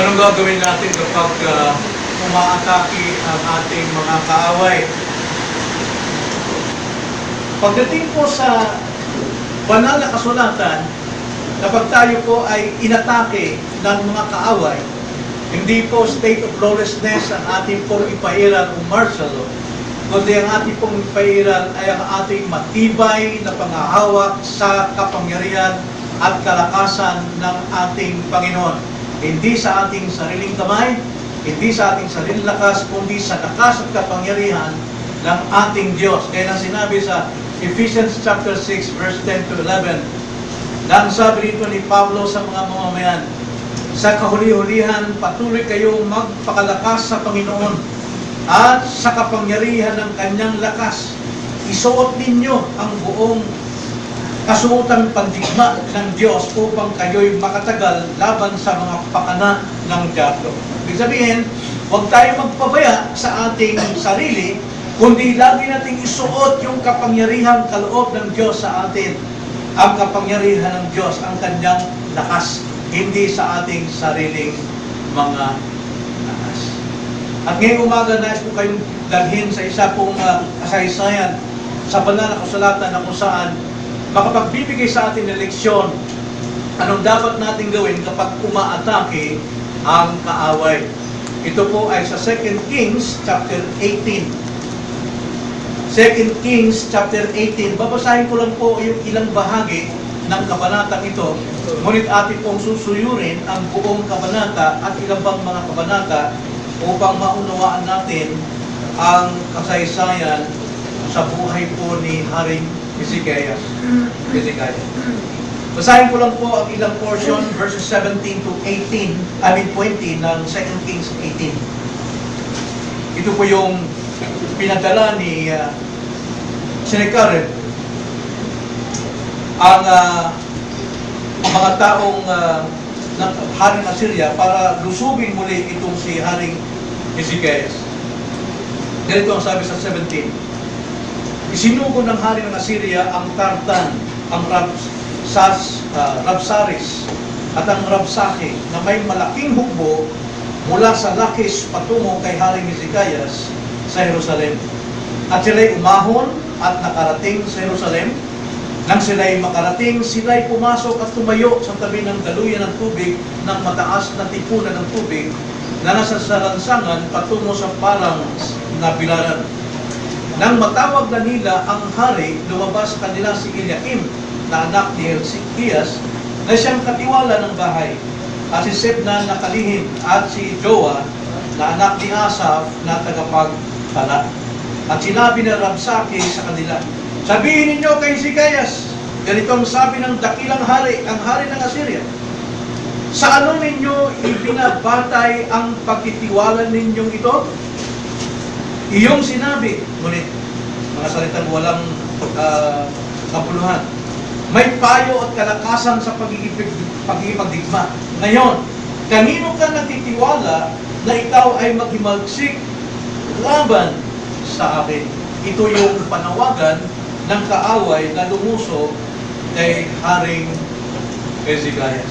Anong gagawin natin kapag umaatake ang ating mga kaaway? Pagdating po sa banal na kasulatan, kapag tayo po ay inatake ng mga kaaway, hindi po state of lawlessness ang ating pong ipairal o martial law, kundi ang ating pong ipairal ay ang ating matibay na panghahawak sa kapangyarihan at kalakasan ng ating Panginoon. Hindi sa ating sariling kamay, hindi sa ating sariling lakas, kundi sa lakas at kapangyarihan ng ating Diyos. Kaya nang sinabi sa Ephesians chapter 6 verse 10 to 11, nang sabi dito ni Pablo sa mga mamamayan, sa kahuli-hulihan patuloy kayong magpakalakas sa Panginoon at sa kapangyarihan ng kanyang lakas. Isuot ninyo ang buong kasuotang pandigma ng Diyos upang kayo'y makatagal laban sa mga pakana ng diablo. Ibig sabihin, huwag tayo magpabaya sa ating sarili, kundi lagi nating isuot yung kapangyarihan kaloob ng Diyos sa atin. Ang kapangyarihan ng Diyos, ang kanyang lakas, hindi sa ating sariling mga lakas. At ngayong umaga, nais po kayong dalhin sa isa pong kasaysayan sa banal na kasulatan na kung saan makapagbibigay sa atin ng leksyon anong dapat natin gawin kapag umaatake ang kaaway. Ito po ay sa 2 Kings chapter 18. 2 Kings chapter 18. Babasahin ko lang po yung ilang bahagi ng kabanatang ito. Ngunit atin pong susuyurin ang buong kabanata at ilang bang mga kabanata upang maunawaan natin ang kasaysayan sa buhay po ni Haring Hezekiah. Basahin ko lang po ang ilang portion, verses 17 to 20 ng 2 Kings 18. Ito po yung pinadala ni Sennacherib ang mga taong ng Haring Assyria para lusubin muli itong si Haring Hezekiah. Ganito ang sabi sa 17. Isinugo ng hari ng Assyria ang Tartan, ang Rabsaris, at ang Rabsake na may malaking hukbo mula sa Lachish patungo kay Haring Hezekiah sa Jerusalem. At sila'y umahon at nakarating sa Jerusalem. Nang sila'y makarating, sila'y pumasok at tumayo sa tabi ng daluyan ng tubig ng mataas na tipunan ng tubig na nasa salansangan patungo sa parang na bilaran. Nang matawag na nila ang hari, lumabas kanila si Eliakim na anak ni Hilkias na siyang katiwala ng bahay, at si Sebna na kalihim, at si Joa na anak ni Asaph na tagapagtala. At sinabi ni Rabsake sa kanila, sabihin ninyo kay Hezekiah, ganito ang sabi ng dakilang hari, ang hari ng Assyria, sa ano ninyo ibinabatay ang pagtitiwala ninyong ito? Iyong sinabi, ngunit mga salitang walang kapuluhan, may payo at kalakasan sa pagkikipagdigma. Ngayon, kanino ka nagtitiwala na ikaw ay maghimagsik laban sa akin? Ito yung panawagan ng kaaway na lumuso kay Haring Hezekiah.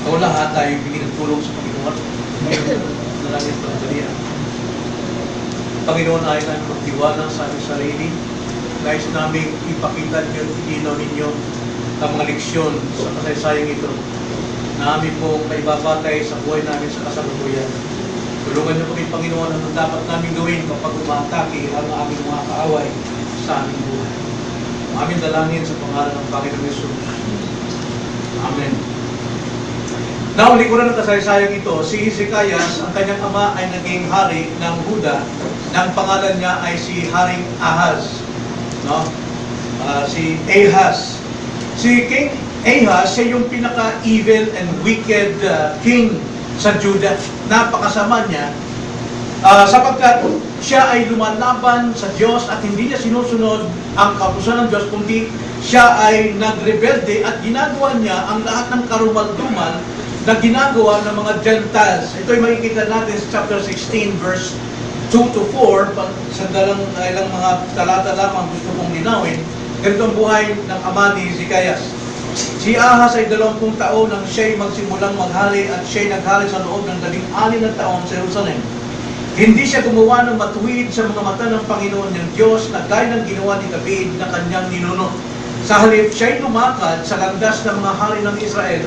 So lahat tayo bigyan ng tulong sa Panginoon. Nalangin ito ang dalihan. Panginoon, ay namin magtiwala sa aming sarili. Nais namin ipakita niyo, itinaw ninyo ang mga leksyon sa kasaysayang ito na amin pong maibabatay sa buhay namin sa kasalukuyan. Tulungan niyo kami, Panginoon, ang dapat namin gawin kapag umatake ang aming mga kaaway sa aming buhay. Ang aming dalangin sa pangalan ng Panginoon Yesus. Amen. Nauli ko na ng kasaysayang ito, si Hezekiah, ang kanyang ama ay naging hari ng Huda, ng pangalan niya ay si Haring Ahaz. No? Si Ahaz. Si King Ahaz, siya yung pinaka-evil and wicked king sa Judah. Napakasama niya, sapagkat siya ay lumalaban sa Diyos at hindi niya sinusunod ang kautusan ng Diyos, kundi siya ay nagrebelde at ginagawa niya ang lahat ng karumalduman na ginagawa ng mga Gentiles. Ito ay makikita natin sa chapter 16, verse 2 to 4. Sa ilang mga talata lamang gusto kong linawin. Ganito ang buhay ng ama ni Hezekiah. Si Ahaz ay 20 taon nang siya'y magsimulang maghari at siya'y naghari sa loob ng 16 na taon sa Jerusalem. Hindi siya gumawa ng matuwid sa mga mata ng Panginoon ng Diyos na gaya ng ginawa ni David na kanyang ninuno. Sa halip, siya'y lumakad sa landas ng mga hari ng Israel,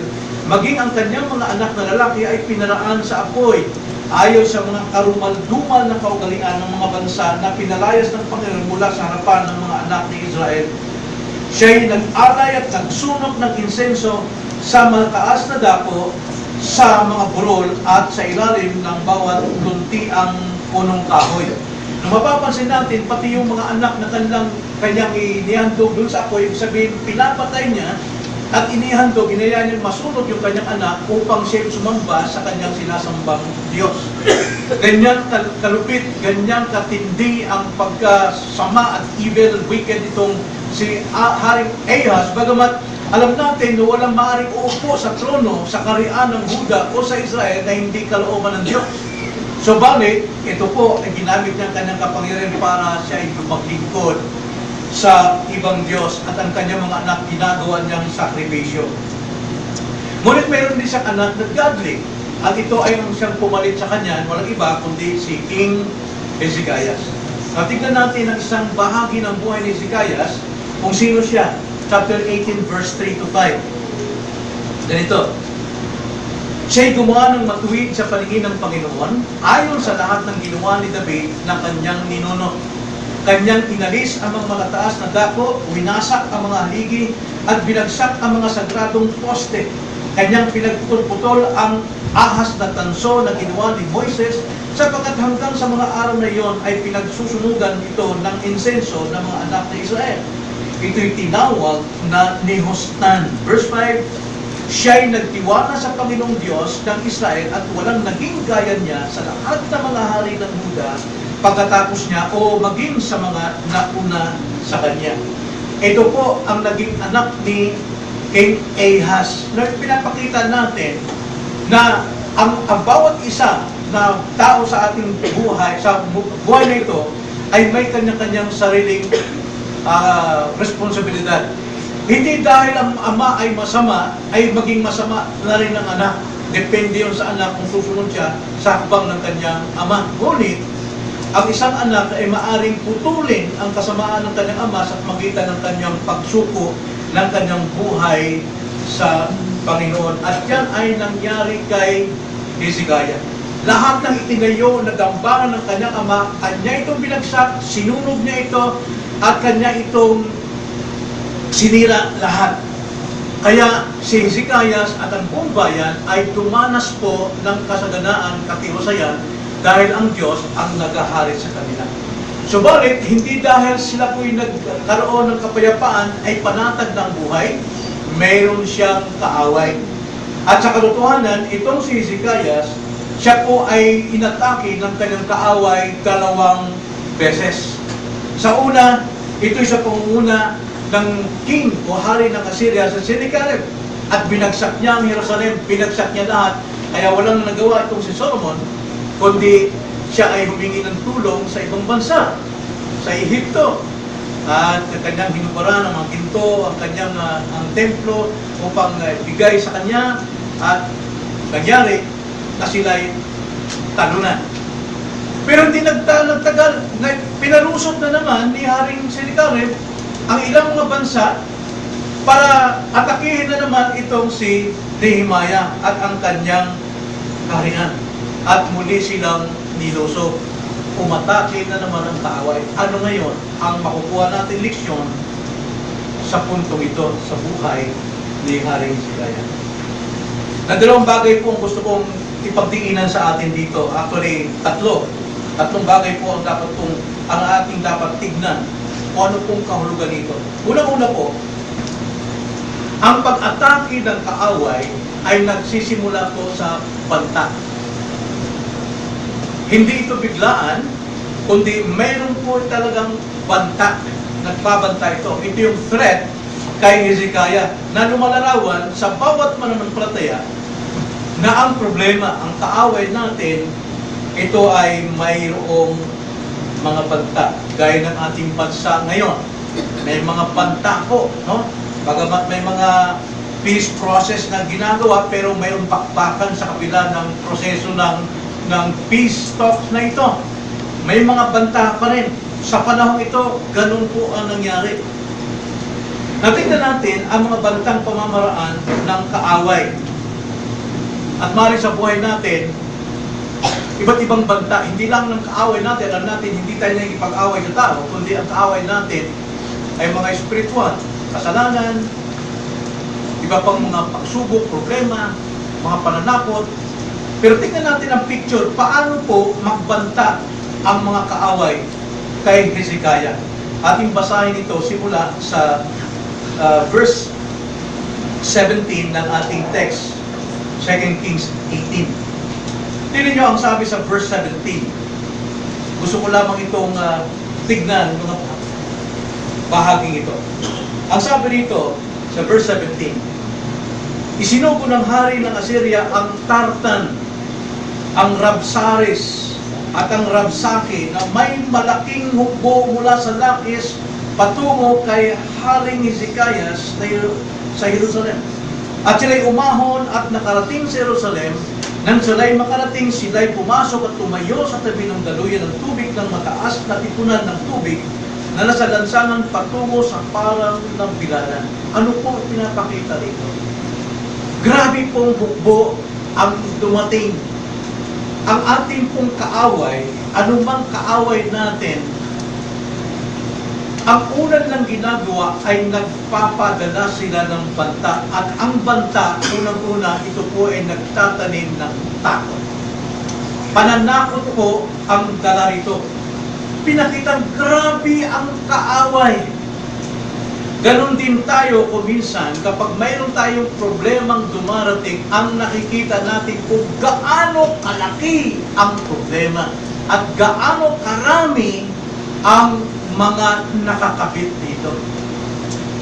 maging ang kanyang mga anak na lalaki ay pinaraan sa apoy, ayon sa mga karumal-dumal na kaugalian ng mga bansa na pinalayas ng Panginoon mula sa harapan ng mga anak ni Israel. Siya'y nag-alay at nagsunog ng insenso sa mataas na dako, sa mga burol at sa ilalim ng bawat luntiang punong kahoy. Nung mapapansin natin, pati yung mga anak na kanyang inihandog doon sa apoy, ibig sabihin, pinapatay niya at inihandog, inaya niya masunog yung kanyang anak upang siya sumamba sa kanyang sinasambang Diyos. Ganyan kalupit, ganyan katindi ang pagkasama at evil, wicked itong si Haring Ahaz, bagamat alam natin na walang maaaring uupo sa trono, sa kaharian ng Huda o sa Israel na hindi kalooban ng Diyos. So bali, ito po ay ginamit niya kanyang kapangyarihan para siya ay maglingkod sa ibang Diyos at ang kanyang mga anak ginagawa niyang sakripisyo. Ngunit mayroon din siyang anak na godly at ito ay ang siyang pumalit sa kanya, walang iba kundi si King Hezekiah. Tignan natin ang isang bahagi ng buhay ni Hezekiah kung sino siya. Chapter 18 verse 3 to 5. Ganito. Siya'y gumawa ng matuwid sa paningin ng Panginoon ayon sa lahat ng ginawa ni David na kanyang ninuno. Kanyang inalis ang mga malataas na dako, winasak ang mga haligi, at binagsak ang mga sagradong poste. Kanyang pinagputol-putol ang ahas na tanso na ginawa ni Moises, sapagkat hanggang sa mga araw na iyon ay pinagsusunugan ito ng insenso ng mga anak ni Israel. Ito'y tinawag na Nehostan. Verse 5, siya'y nagtiwala sa Panginoong Diyos ng Israel at walang naging gaya niya sa lahat ng mga hari ng Huda pagkatapos niya o maging sa mga nauna sa kanya. Ito po ang naging anak ni King Ahaz. Pinapakita natin na ang bawat isa na tao sa ating buhay, sa buhay na ito, ay may kanya-kanyang sariling responsibilidad. Hindi dahil ang ama ay masama, ay maging masama na rin ang anak. Depende yun sa anak kung susunod siya sa hakbang ng kanyang ama. Ngunit, ang isang anak ay maaring putulin ang kasamaan ng kanyang ama sa magitan ng kanyang pagsuko ng kanyang buhay sa Panginoon. At yan ay nangyari kay Hezekiah. Lahat ng itinayo na dambangan ng kanyang ama, kanya itong binagsak, sinunog niya ito, at kanya itong sinira lahat. Kaya si Hezekiah at ang buong bayan ay tumanas po ng kasaganaan, katiwasayan, dahil ang Diyos ang nagahari sa kanila. Subalit, hindi dahil sila po'y nagkaroon ng kapayapaan ay panatag ng buhay, mayroon siyang kaaway. At sa katotohanan, itong si Hezekiah, siya po ay inatake ng kanyang kaaway 2 beses. Sa una, ito'y sa pangunguna ng king o hari ng Assyria sa Sennacherib. At binagsak niya ang Jerusalem, binagsak niya lahat. Kaya walang nagawa itong si Solomon, kundi siya ay humingi ng tulong sa ibang bansa, sa Ehipto. At kanyang hinubara ng mga ginto, ang kanyang ang templo upang bigay sa kanya. At nangyari na sila'y talunan. Pero hindi nagtagal, pinarusot na naman ni Haring Sennacherib ang ilang mga bansa para atakihin na naman itong si Nehemiah at ang kanyang kaharian. At muli silang niluso. Umatake na naman ang kaaway. Ano ngayon ang makukuha natin leksyon sa puntong ito, sa buhay ni Haring Hezekiah? Na dalawang bagay po ang gusto kong ipagdiinan sa atin dito. Actually, tatlong bagay po ang ating dapat tignan kung ano pong kahulugan nito. Unang-una po, ang pag-atake ng kaaway ay nagsisimula po sa banta. Hindi ito biglaan, kundi mayroon po talagang banta. Nagbabanta ito. Ito yung threat kay Hezekiah na lumalarawan sa bawat mananampalataya na ang problema, ang kaaway natin, ito ay mayroong mga banta. Gaya ng ating bansa ngayon. May mga banta po, no? Bagamat may mga peace process na ginagawa, pero mayroong bakbakan sa kabila ng proseso ng peace talks na ito. May mga banta pa rin. Sa panahon ito, ganun po ang nangyari. Natingnan natin ang mga bantang pamamaraan ng kaaway. At maaaring sa buhay natin, iba't ibang banta, hindi lang ng kaaway natin, alam natin, hindi tayo nagipag-away sa tao, kundi ang kaaway natin ay mga spiritual, kasalanan, iba pang mga pagsubok, problema, mga pananakot. Pero tingnan natin ang picture, paano po magbanta ang mga kaaway kay Hezekiah. Ating basahin ito simula sa verse 17 ng ating text, 2 Kings 18. Tingnan nyo ang sabi sa verse 17. Gusto ko lamang itong tignan mga bahaging ito. Ang sabi dito sa verse 17, isinugo ng hari ng Assyria ang Tartan, ang Rabsaris, at ang Rabsaki na may malaking hukbo mula sa Lakis patungo kay Haring Hezekiah sa Jerusalem. At sila'y umahon at nakarating sa Jerusalem. Nang sila'y makarating, sila'y pumasok at tumayo sa tabi ng daluyan ng tubig ng mataas na tipunan ng tubig na nasa lansangan patungo sa parang ng bilaran. Ano po pinapakita dito? Grabe pong hukbo ang dumating. Ang ating pong kaaway, anumang kaaway natin, ang unang lang ginagawa ay nagpapadala sila ng banta. At ang banta, unang-una, ito po ay nagtatanim ng takot. Pananakot po ang dala rito. Pinakitang grabe ang kaaway. Ganon din tayo kung minsan, kapag mayroon tayong problemang dumarating, ang nakikita natin kung gaano kalaki ang problema at gaano karami ang mga nakakabit dito.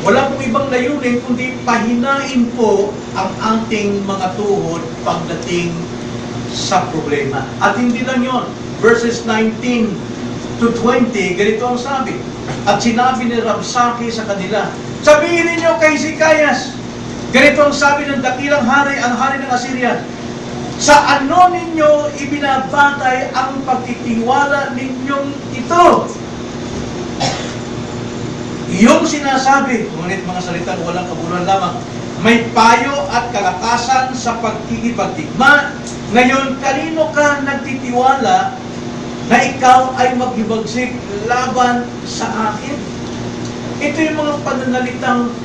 Wala pong ibang layunin kundi pahinain po ang ating mga tuhod pagdating sa problema. At hindi lang yon. Verses 19 to 20, ganito ang sabi. At sinabi ni Rabsaki sa kanila, sabihin ninyo kay Hezekiah, ganito ang sabi ng dakilang hari, ang hari ng Assyria, sa ano ninyo ibinabatay ang pagtitiwala ninyong ito? Yung sinasabi, ngunit mga salitang walang kabuluhan lamang, may payo at kalakasan sa pagkikipagdigma. Ngayon, kanino ka nagtitiwala na ikaw ay maghibagsik laban sa akin? Ito yung mga pananalitang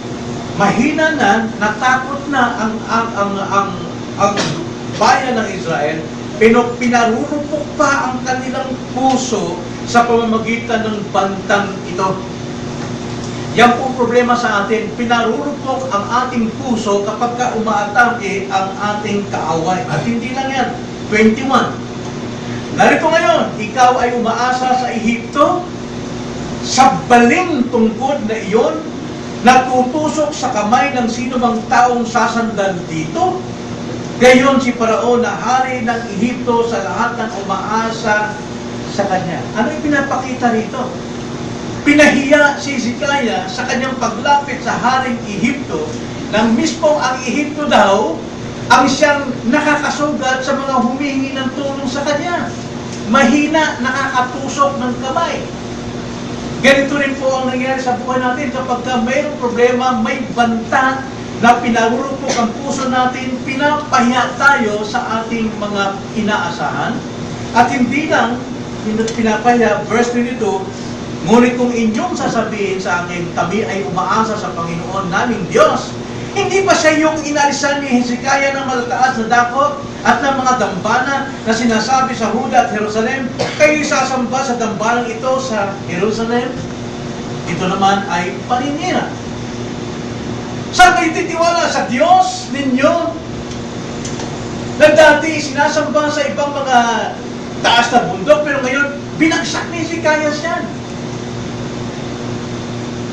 mahina na, natakot na ang bayan ng Israel, pero pinarurupok pa ang kanilang puso sa pamamagitan ng bantang ito. Yan po problema sa atin. Pinarurupok ang ating puso kapag ka umaatake ang ating kaaway. At hindi lang yan. 21. Narito ngayon, ikaw ay umaasa sa Ehipto, sa baling tungkod na iyon, natutusok sa kamay ng sino mang taong sasandal dito. Gayon si Paraon na hari ng Ehipto sa lahat ng umaasa sa kanya. Ano yung pinapakita rito? Pinahiya si Hezekiah sa kanyang paglapit sa haring Ehipto, nang mismo ang Ehipto daw ang siyang nakakasugat sa mga humihingi ng tulong sa kanya. Mahina, nakakatusok ng kamay. Ganito rin po ang nangyari sa buhay natin kapag mayroong problema, may banta na pinarurupok ang puso natin, pinapahiya tayo sa ating mga inaasahan. At hindi lang pinapahiya, verse 22, ngunit kung inyong sasabihin sa akin, kami ay umaasa sa Panginoon naming Diyos, hindi ba siya yung inalisan ni Hezekiah ng malataas na dako at ng mga dambana na sinasabi sa Huda at Jerusalem, kayo'y sasamba sa dambanang ito sa Jerusalem? Ito naman ay paninira. Saan kayo titiwala? Sa Diyos ninyo? Na dati sinasamba sa ibang mga taas na bundok, pero ngayon binagsak ni Hezekiah yan.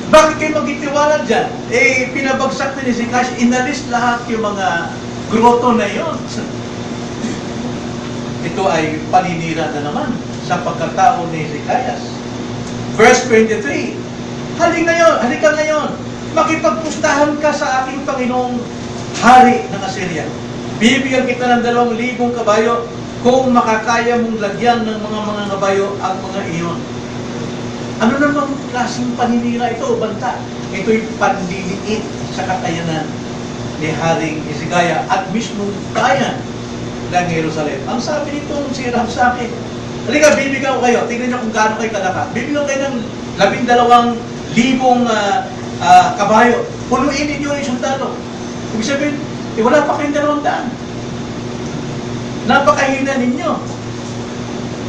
Bakit kayo magtitiwala dyan? Pinabagsak ni Hezekiah, inalis lahat yung mga groto na yon. Ito ay paninira na naman sa pagkatao ni Hezekiah. Verse 23, halika ngayon, makipagpustahan ka sa aking Panginoong hari ng Assyria. Bibigyan kita ng 2,000 kabayo kung makakaya mong lagyan ng mga kabayo ang mga iyon. Ano namang klaseng paninira ito o banta? Ito'y panliliit sa kakayanan ni Haring Hezekiah at mismong bayan ng Jerusalem. Ang sabi nitong si Rabsakeh, halika, bibigyan ko kayo. Tingnan niyo kung gaano kayo kalaka. Bibigyan kayo ng 12,000 kabayo. Punuin ninyo yung sundalo. Ibig sabihin, wala pa kayong 200. Napakahina ninyo.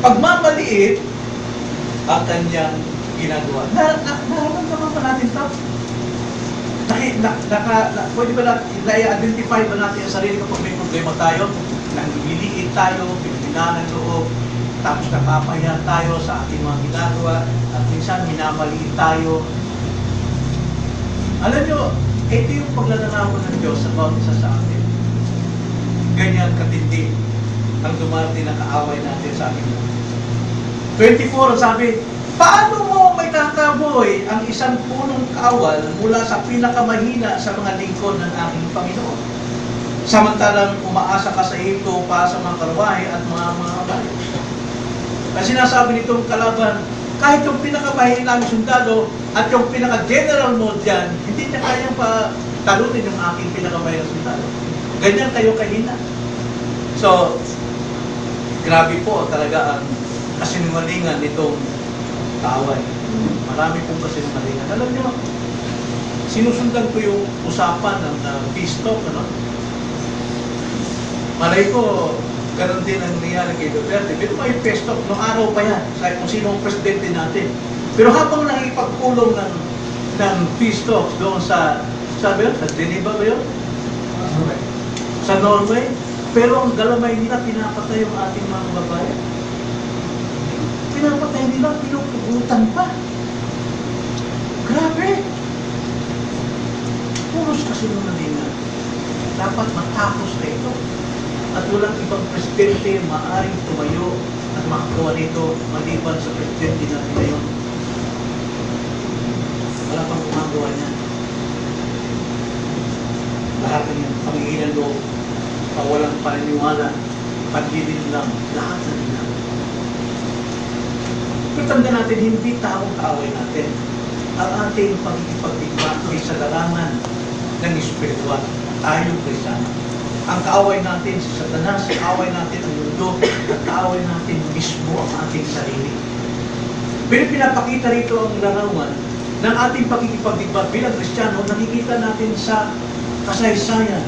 Pagmamaliit ang kanyang ginagawa. Nararamdaman ba natin ito? Pwede ba na-identify ba natin ang sarili kapag may problema tayo? Nangliliit tayo, pinaghinaan ng loob, tapos napapahiya tayo sa ating mga ginagawa, at minsan minamaliit tayo. Alam nyo, ito yung paglalarawan ng Diyos sa bawat isa sa atin. Ganyan katindi ang dumarating na kaaway natin sa ating buhay. 24, sabi, paano mo may tataboy ang isang punong kawal mula sa pinakamahina sa mga lingkod ng aking Panginoon? Samantalang umaasa ka sa ito para sa mga karwahe at mga kabayo. Ang sinasabi nitong kalaban, kahit yung pinakamahina namin sundalo at yung pinaka-general mo dyan, hindi niya kayang talunin yung aking pinakamahina sundalo. Ganyan kayo kahina. So, grabe po talaga ang kasinungalingan nitong kaaway. Marami pong kasinungalingan. Alam niyo, sinusundan ko yung usapan ng peace talk, ano? Malay ko, ganun din ang nangyari kay Duterte. Pero may peace talk, noong araw pa yan, sa kung sino ang presidente natin. Pero habang nakipagpulong ng peace talk doon sa Geneva ba yun? Sa Norway. Pero ang galamay nila, pinapatay yung ating mga babae. Pinapatay nila, pinupugutan pa. Grabe! Puros kasinungalingan. Dapat matapos na ito. At walang ibang presidente maaaring tumayo at makagawa nito maliban sa presidente natin ngayon. Wala pang gumagawa niya. Lahat ng yan, panginginan loob, pawalang paniniwala, pagdilin lang, lahat na nila. Pero tanda natin, hindi taong kaaway natin. Ang ating pagkikipagdigma ay sa larangan ng espiritual. Tayo, Kristiyano. Ang kaaway natin si Satanas, kaaway natin ang mundo, at kaaway natin mismo ang ating sarili. Pero pinapakita rito ang larawan ng ating pagkikipagdigma bilang Kristiyano, nakikita natin sa kasaysayan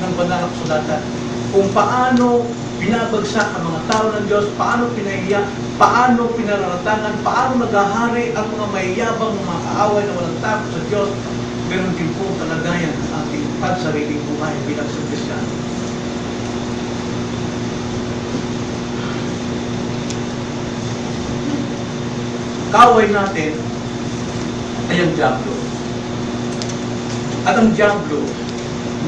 ng banal na kasulatan kung paano binabagsak ang mga tao ng Diyos, paano pinahiya, paano pinararatangan, paano naghahari ang mga mayayabang mga kaaway na walang takot sa Diyos. Meron din po kalagayan ng ating pagsariling buhay bilang sa Kristiyano. Kaaway natin ay ang Diablo. At ang Diablo,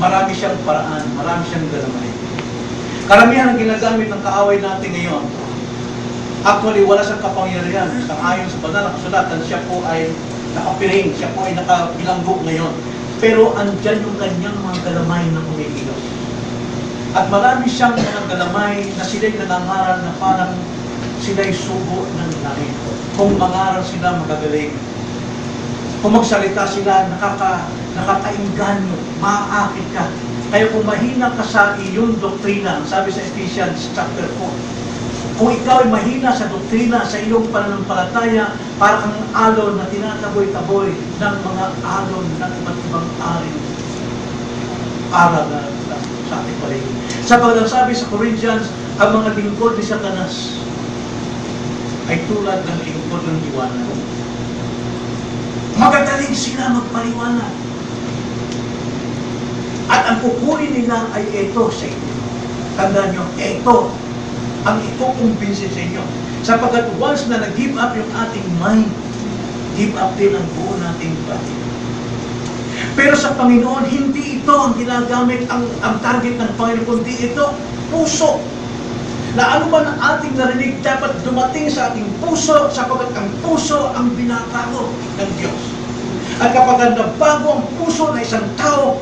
marami siyang paraan, marami siyang galamay. Karamihan ang ginagamit ng kaaway natin ngayon. Actually, wala siyang kapangyarihan. Ayon sa banal na kasulatan, siya po ay nakapiring, siya po ay nakabilanggo ngayon. Pero andyan yung kanyang mga galamay na kumikilos. At marami siyang mga galamay na sila'y nangangaral na parang sila'y sugo ng langit. Kung mangaral sila, magagaling. Kung magsalita sila, nakakainganyo, maaakit ka. Kaya kung mahina ka sa iyong doktrina, sabi sa Ephesians chapter 4, kung ikaw ay mahina sa doktrina, sa iyong pananampalataya, para kang alon na tinataboy-taboy ng mga alon ng iba't ibang aral na sa ating paligid. Sapagkat sabi sa Corinthians, ang mga lingkod ni Satanas ay tulad ng lingkod ng liwanag. Magagaling sila magpaliwanag. At ang kukunin nila ay ito sa inyo. Tandaan nyo, ito ang ikukumbinsin sa inyo. Sapagkat once na nag-give up yung ating mind, give up din ang buo nating body. Pero sa Panginoon, hindi ito ang ginagamit, ang target ng Panginoon, kundi ito, puso. Na ano man ang ating narinig, dapat dumating sa ating puso, sapagkat ang puso ang binatago ng Diyos. At kapag nabago ang puso na isang tao,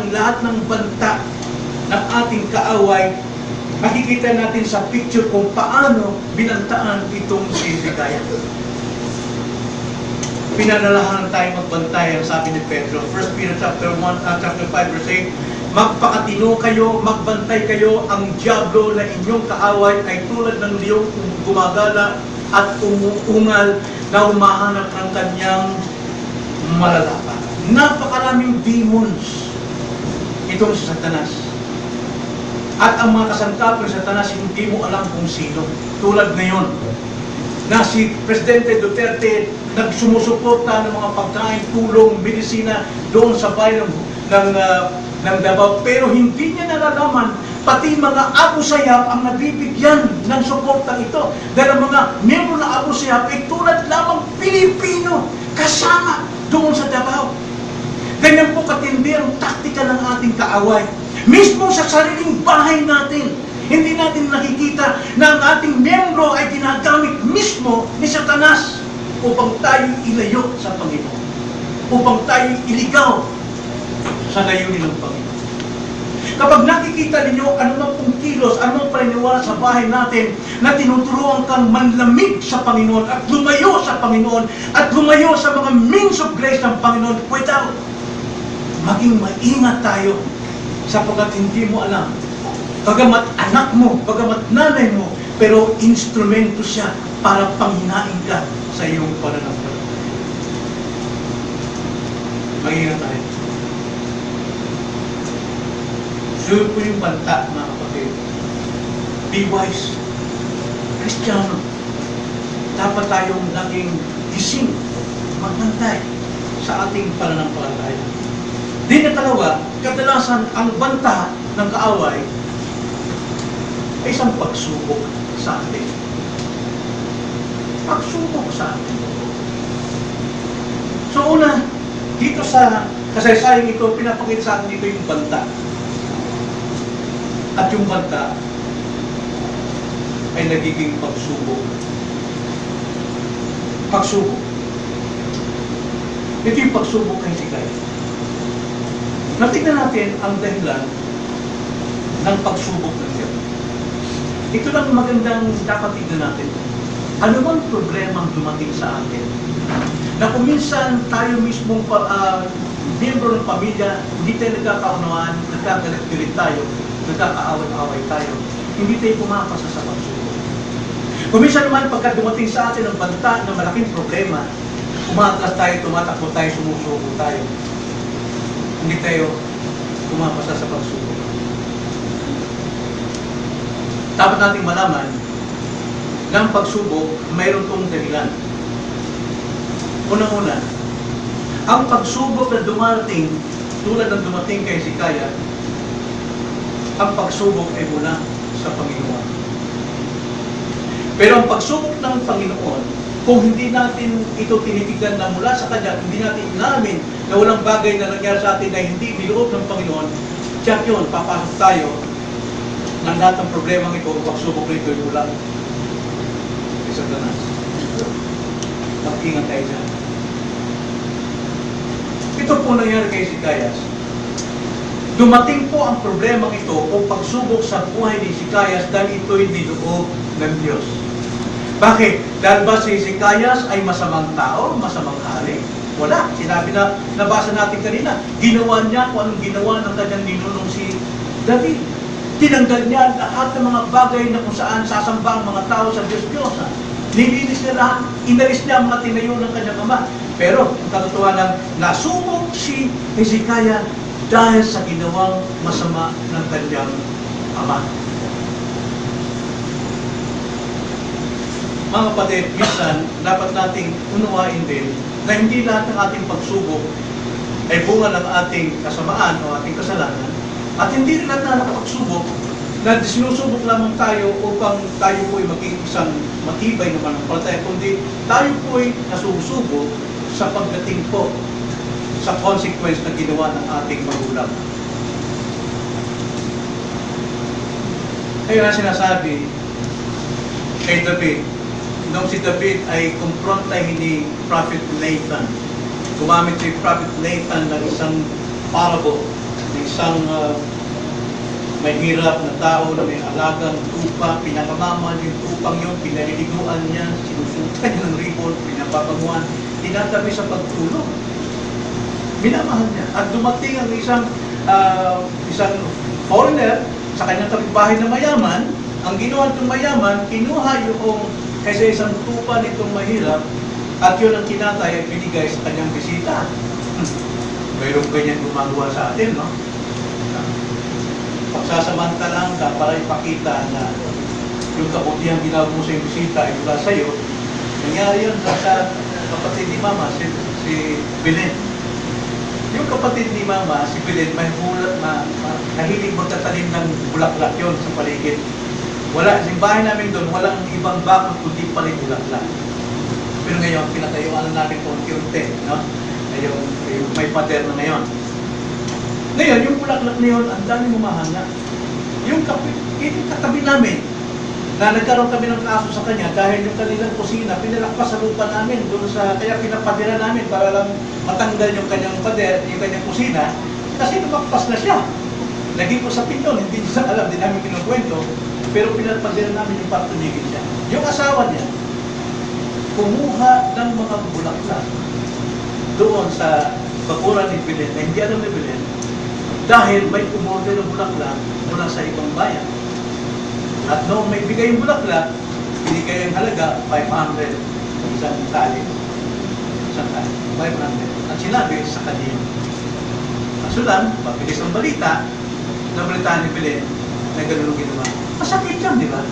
ng lahat ng banta ng ating kaaway, makikita natin sa picture kung paano binantaan itong si Hezekiah. Pinanalahan tayo magbantay, ang sabi ni Pedro, 1 Peter chapter 5 verse 8, magpakatino kayo, magbantay kayo, ang diablo na inyong kaaway ay tulad ng liyong gumagala at umuungal na humahanap ng kanyang malalapat. Napakaraming demons itong si Satanas. At ang mga kasangkapan ni Satanas, hindi mo alam kung sino. Tulad ngayon, na si Presidente Duterte nagsumusuporta ng mga pagkain, tulong, medisina doon sa bayan ng Davao. Pero hindi niya nalalaman, pati mga Abu Sayyaf ang nabibigyan ng suportang ito. Dahil ang mga miyembro ng Abu Sayyaf ay tulad lamang Pilipino kasama doon sa Davao. Ganyan po katindi ang taktika ng ating kaaway. Mismo sa sariling bahay natin, hindi natin nakikita na ang ating miyembro ay ginagamit mismo ni Satanas upang tayo ilayo sa Panginoon. Upang tayo iligaw sa layunin ng Panginoon. Kapag nakikita ninyo anumang pong kilos, anumang paniniwala sa bahay natin na tinuturuan kang manlamig sa Panginoon at lumayo sa Panginoon at lumayo sa mga means of grace ng Panginoon, without maging maingat tayo sapagkat hindi mo alam. Bagamat anak mo, bagamat nanay mo, pero instrumento siya para panghinain ka sa iyong pananampalataya. Mag-ingat tayo. So po yung banta, mga kapatid. Be wise. Kristiyano. Dapat tayong naging gising, magbantay sa ating pananampalataya. Din na kalawa, kadalasan ang banta ng kaaway ay isang pagsubok sa atin. Pagsubok sa atin. So una, dito sa kasaysayang ito, pinapakita sa atin dito yung banta. At yung banta ay nagiging pagsubok. Pagsubok. Ito yung pagsubok ng Hezekiah. Natignan natin ang dahilan ng pagsubok ng Diyos. Ito lang magandang dapat tignan natin. Ano bang problema ang dumating sa atin? Na kung minsan tayo mismong miyembro ng pamilya, hindi tayo nagkakaunawaan, nagkagalit tayo, nagkakaaway-away tayo, hindi tayo pumapasa sa pagsubok. Kung minsan naman pagka dumating sa atin ang banta ng malaking problema, umatras tayo, tumatakbo tayo, sumusuko tayo. hindi tayo pumapasa sa pagsubok. Dapat nating malaman na ang pagsubok, mayroon tong dahilan. Unang-una, ang pagsubok na dumating, tulad ng dumating kay Hezekiah, ang pagsubok ay mula sa Panginoon. Pero ang pagsubok ng Panginoon, kung hindi natin ito tinitignan na mula sa Kanya, hindi natin inamin na walang bagay na nangyari sa atin na hindi niloob ng Panginoon, tiyak yun, papasok tayo ng lahat ng problemang ito, ang pagsubok nito ay mula kay Satanas. Mag-ingat tayo dyan. Ito po nangyari kay Hezekiah. Dumating po ang problemang ito o pagsubok sa buhay ni Hezekiah dahil ito'y niloob ng Diyos. Bakit? Dahil ba si Hezekiah ay masamang tao, masamang hari? Wala. Sinabi na, nabasa natin kanina, ginawa niya kung anong ginawa ng kanyang ninunong si David. Tinanggal niya lahat ng mga bagay na kung saan sasamba ang mga tao sa Diyos-Diyosan. Nilinis niya lahat, inalis niya ang mga tinayo ng kanyang ama. Pero, ang katotohanan, nasubok si Hezekiah dahil sa ginawang masama ng kanyang ama. Mga kapatid, minsan, dapat nating unawain din na hindi lahat ng ating pagsubok ay bunga ng ating kasamaan o ating kasalanan, at hindi rin lahat na nakapagsubok na sinusubok lamang tayo upang tayo po'y maging isang matibay na mananampalataya, kundi tayo po'y nasusubok sa pagdating po sa consequence na ginawa ng ating magulang. Kaya sinasabi kay David, nung si David ay kumprontahin ni Prophet Nathan, gumamit si Prophet Nathan ng isang parable, ng isang mahirap na tao na may alagang tupa, pinakamaman yung tupang yun, pinaliliguan niya, sinusukan niya ng ribon, pinapapanguan, tinatabi sa pagtulog. Minamahal niya. At dumating ang isang foreigner sa kanyang kapitbahay na mayaman. Ang ginawa itong mayaman, kinuha yung kaysa isang tupa nitong mahirap, at yun ang kinatay at binigay sa kanyang bisita. Mayroong ganyan gumagawa sa atin, no? Pagsasamantalang ka para ipakita na yung kabutihan ginagawa mo sa bisita ay mula sa'yo. Nangyari yun sa kapatid ni Mama, si Belen. Yung kapatid ni Mama, si Belen, may bulat na nahilig magtatanim ng bulaklak yun sa paligid. Wala, simbahan namin doon, walang ibang bakod kundi pala yung bulaklak. Pero ngayon, pinatayuan namin konti-unti, no? Yung may pader na ngayon. Ngayon, yung bulaklak na yun, ang dami humahanga. Yung katabi namin, na nagkaroon kami ng kaso sa kanya dahil yung kanilang kusina, pinalakpas sa lupa namin, doon sa, kaya pinapadera namin para lang matanggal yung kanyang pader, yung kanyang kusina, kasi lumakpas na siya. Naging po sa pinyon, hindi niya alam, hindi namin kinukwento, pero pinapadera namin yung partunigin siya. Yung asawa niya, kumuha ng mga bulaklak doon sa bakuran ni Belen, na hindi alam ni Belen, dahil may umorder ng bulaklak mula sa ibang bayan. At noong may bigay yung bulaklak, binigay ang halaga 500 isang tali. Isang tali, 500. At sinabi sa kanya. Kasulan, mabilis ang balita, nabalitaan ni Belen na gano'n ang ginawa. Masakit yan, di ba?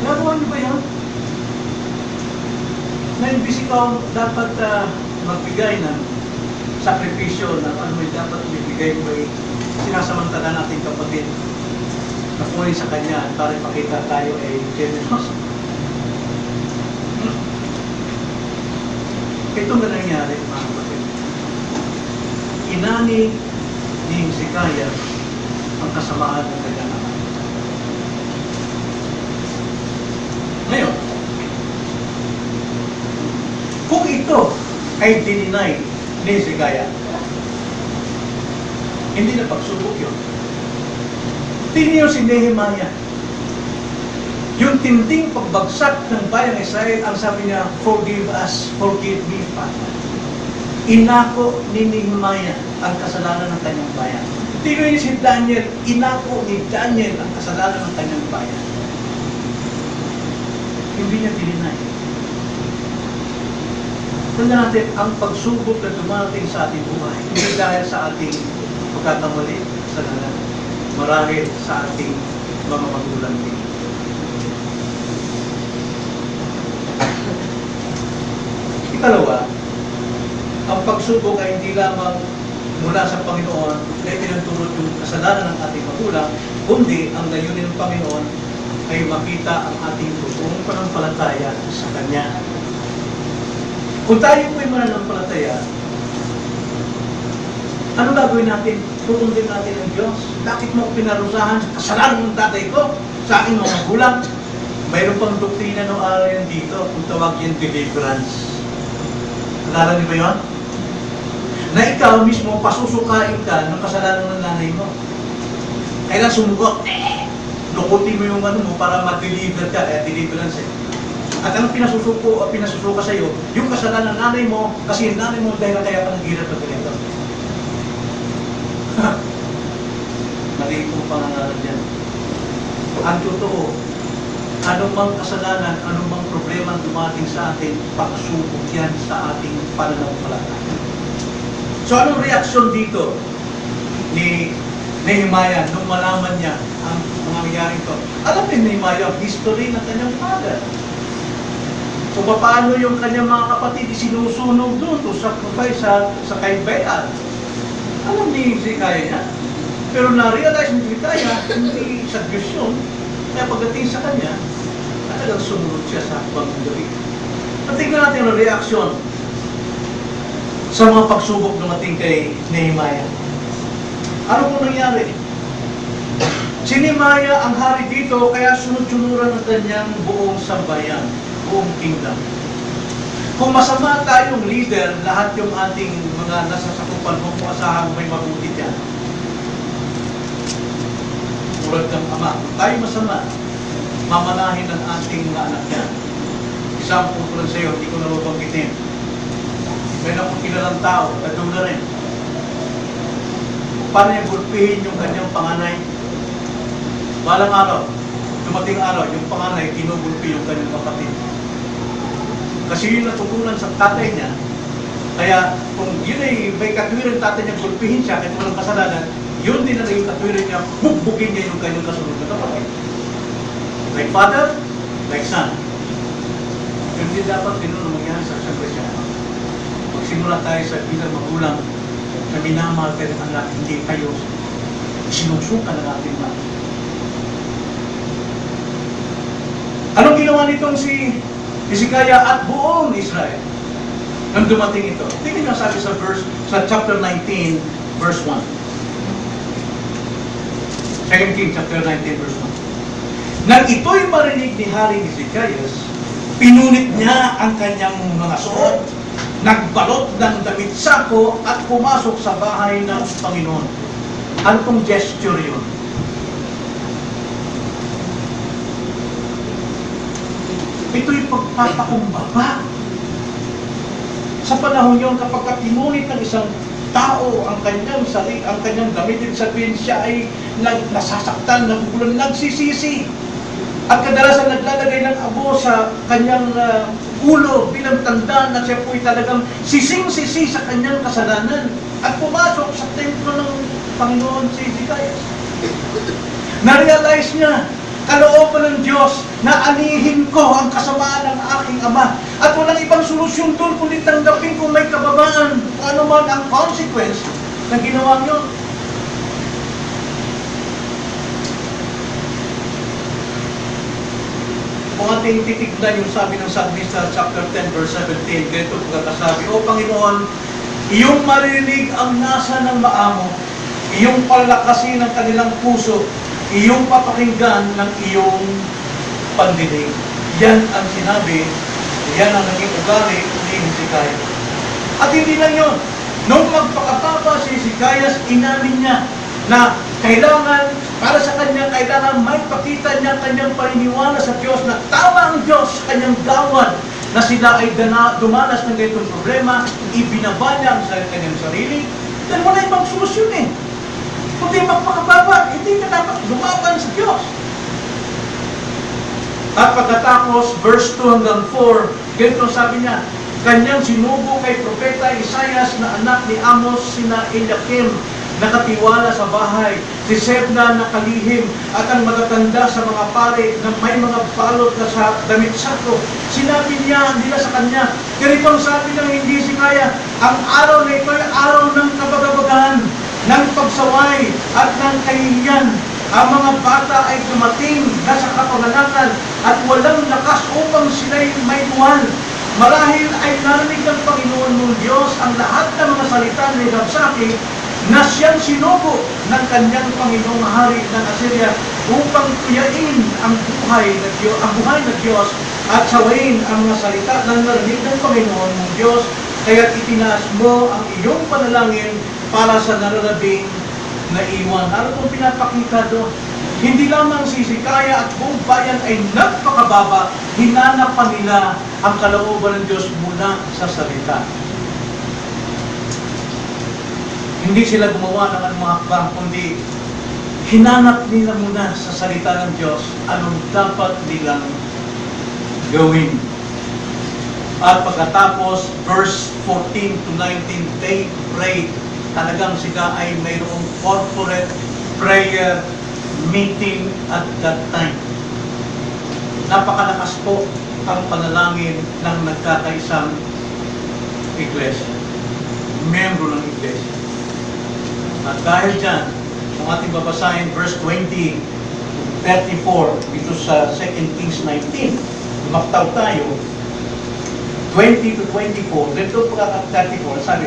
Nagawa niyo ba yan? Na imbis ikaw dapat magbigay ng sakripisyo na ano may dapat ibigay mo ay sinasamantala natin kapatid na kunin sa kanya para ipakita tayo ay generous. Ito na nangyari, mga kapatid. Inani ni Hezekiah ang kasamaan ng kanyang ama. Ngayon, kung ito ay dininay ni Hezekiah, hindi na pagsubok yun. Tingnan si Nehemiah. Yung tinding pagbagsak ng bayang Israel, ang sabi niya, forgive us, forgive me, Father. Inako ni Nehemiah ang kasalanan ng kanyang bayan. Tingnan si Daniel, inako ni Daniel ang kasalanan ng kanyang bayan. Hindi niya dininay. Tanda natin, ang pagsubok na dumating sa ating buhay, hindi dahil sa ating pagkakamali, kasalanan, marahil sa ating mga magulang din. Ikalawa, ang pagsubok ay hindi lamang mula sa Panginoon na itinutulot yung kasalanan ng ating magulang, kundi ang layunin ng Panginoon ay makita ang ating totoong pananampalataya sa Kanya. Kung tayo po'y mananampalataya, ano gagawin natin? Tutundin natin ang Diyos. Bakit mo pinarusahan sa kasalanan ng tatay ko, sa aking mga magulang? Mayroon pang doktrina ng araw yan dito, kung tawag yan deliverance. Alala niyo ba yun? Na ikaw mismo pasusukain ka ng kasalanan ng nanay mo. Kailan sumugot, lukutin mo yung ano mo para ma-deliver ka, deliverance eh. At ang pinasusuka sa iyo, yung kasalanan ng nanay mo, kasi yung nanay mo dahil kaya ka naghirap na ganito. Mali kong pangangalan dyan. Ang totoo, anumang kasalanan, anumang problema dumating sa atin, pagsubok yan sa ating pananampalataya. So anong reaksyon dito ni Nehemiah nung malaman niya ang mga nangyari ito? Alam ni Nehemiah ang history ng kanyang father. Kung paano yung kanyang mga kapatid sinusunog doon to sacrifice sa kay Baal. Alam ni Hezekiah niya. Pero na-realize ni Hezekiah, hindi sa Diyos yun. Kaya pagdating sa kanya, talagang sumunod siya sa hakbang ng gabi. At tingnan natin ang reaksyon sa mga pagsubok dumating kay Nehemiah. Ano po nangyari? Si Nehemiah ang hari dito, kaya sunod-sunuran ang kanyang buong sambayan, buong kingdom. Kung masama tayong leader, lahat yung ating mga nasasakupan mo, kung asahan may mabuti dyan. Tulad ng ama, kung tayo masama, mamanahin ang ating mga anak yan. Isang pupulan sa iyo, hindi ko nalubanggitin. May akong kilalang tao, doon na rin. Paano niya gulpihin yung kanyang panganay? Balang araw, dumating araw, yung panganay, kinugulpi yung kanyang kapatid. Kasi yun natutunan sa tatay niya, kaya kung yun ay may katwiran tatay niya, gulpihin siya, kahit walang kasalanan, yun din na yung katwiran niya, bukbukin niya yung kanyang kasunod na kapatid. Like father, like son. Yun din dapat din nung mangyari sa Kristiyanos. Magsimula tayo sa bilang magulang na minamahal kayo ng anak, hindi kayo sinusuka ng ating mga. Anong ginawa nitong si Hezekiah at buong Israel nang dumating ito? Tingnan niyo sabi sa chapter 19, verse 1. 2 Kings chapter 19, verse 1. Nang ito'y marinig ni Haring Hezekiah, pinunit niya ang kanyang mga suot, nagbalot ng damit sako at pumasok sa bahay ng Panginoon. Ano pong gesture yun? Ito'y pagpapakumbaba. Sa panahon yun, kapag pinunit ng isang tao ang kanyang damit, ibig sabihin siya ay nasasaktan, nagugulan, nagsisisi. At kadalasan naglalagay ng abo sa kanyang ulo bilang tanda na siya po'y talagang sising-sisi sa kanyang kasalanan. At pumasok sa templo ng Panginoon si Hezekiah. Na-realize niya, kalooban ng Diyos na anihin ko ang kasamaan ng aking ama. At walang ibang solusyon doon kundi tanggapin kung may kababaan kung ano man ang consequence na ginawa niyo. Kung ating titignan yung sabi ng Psalmista chapter 10 verse 17, dito pagkakasabi, O Panginoon, iyong marinig ang nasa ng maamo, iyong palakasin ng kanilang puso, iyong papakinggan ng iyong pandinig. Yan ang sinabi, yan ang naging ugali ni Hezekiah. At hindi lang yun. Nung magpakapapa si Hezekiah, inamin niya na kailangan, para sa kanya, kailangan may pakita niya kanyang paniniwala sa Diyos na tama ang Diyos sa kanyang gawad na sila ay dumanas ng ganitong problema, ibinaba niya ang kanyang sarili, dahil wala ibang solusyon eh. Kung di magpakababa, hindi ka dapat lumaban sa Diyos. At pagkatapos, verse 2 hanggang 4, ganito sabi niya, Kanyang sinugo kay Propeta Isaias na anak ni Amos, sina Eliakim, nakatiwala sa bahay, si Sebna nakalihim, at ang matatanda sa mga pare na may mga balot na sa damit sakto. Sinabi niya nila sa kanya, ganito ang sabi ng hindi si kaya, ang araw na ito ay araw ng kabagabagahan, ng pagsaway at ng kahihiyan. Ang mga bata ay dumating na sa kapanganakan at walang lakas upang sila'y may tuwan. Marahil ay narinig ng Panginoon mong Diyos ang lahat ng mga salita ni Rabsakeh na siyang sinugo ng kanyang Panginoong hari ng Assyria upang tuyain ang buhay na Diyos at sawayin ang mga salita ng narinig ng Panginoon mong Diyos. Kaya't itinaas mo ang iyong panalangin para sa nararabing na iwan. Ano itong pinapakita doon? Hindi lamang si Hezekiah at buong bayan ay nagpakababa, hinanap pa nila ang kalooban ng Diyos mula sa salita. Hindi sila gumawa ng anumang hakbang, kundi hinanap nila muna sa salita ng Diyos anong dapat nilang gawin. At pagkatapos, verse 14 to 19, they prayed. Talagang sila ay mayroong corporate prayer meeting at that time. Napakalakas po ang panalangin ng nagkakaisang iglesia, membro ng iglesia. At dahil dyan, kung ating babasahin verse 20, 34, dito sa 2 Kings 19, lumaktaw tayo, 20 to 24, dito pagka 34, sabi,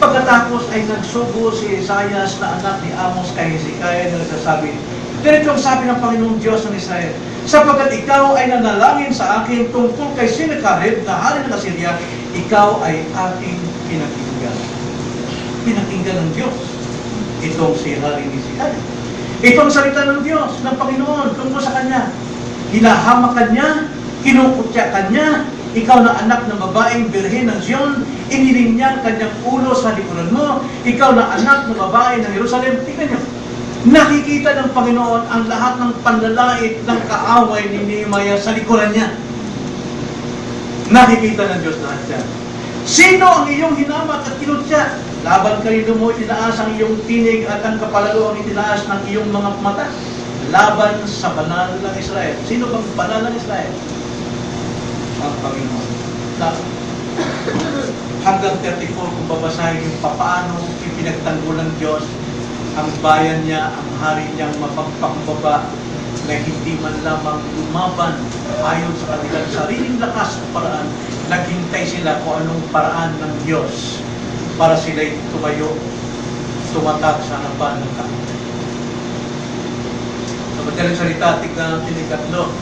pagkatapos ay nagsugo si Isaias na anak ni Amos kay Hezekiah na nagsasabi, ganito ang sabi ng Panginoong Diyos ng Israel, sapagkat ikaw ay nanalangin sa akin tungkol kay Sennacherib na hari ng Assyria, ikaw ay aking pinakinggan. Pinakinggan ng Diyos. Itong si hari ni Hezekiah. Itong salita ng Diyos, ng Panginoon, tungkol sa kanya. Hinahamak ka niya, kinukutya ka niya, ikaw na anak ng babaeng birhen ng Zion, iniling niya ang kanyang ulo sa likuran mo, ikaw na anak ng babae ng Jerusalem. Tingnan niyo, nakikita ng Panginoon ang lahat ng panlalait ng kaaway ni Nehemiah sa likuran niya. Nakikita ng Diyos lahat yan. Sino ang iyong hinamak at kinutya? Laban kayo mo, itinaas ang iyong tinig at ang kapalalo ang itinaas ng iyong mga mata. Laban sa banal ng Israel. Sino bang banal ng Israel? Ang Panginoon. Hanggang 34, kung babasahin yung paano ipinagtanggol ng Diyos ang bayan niya, ang hari niyang mapagpakumbaba na hindi man lamang lumaban ayon sa kanilang sariling lakas at paraan, naghintay sila kung anong paraan ng Diyos para sila'y tumayo, tumatag sa harapan ng kami. Sa madaling salita, tignan natin ikatlo.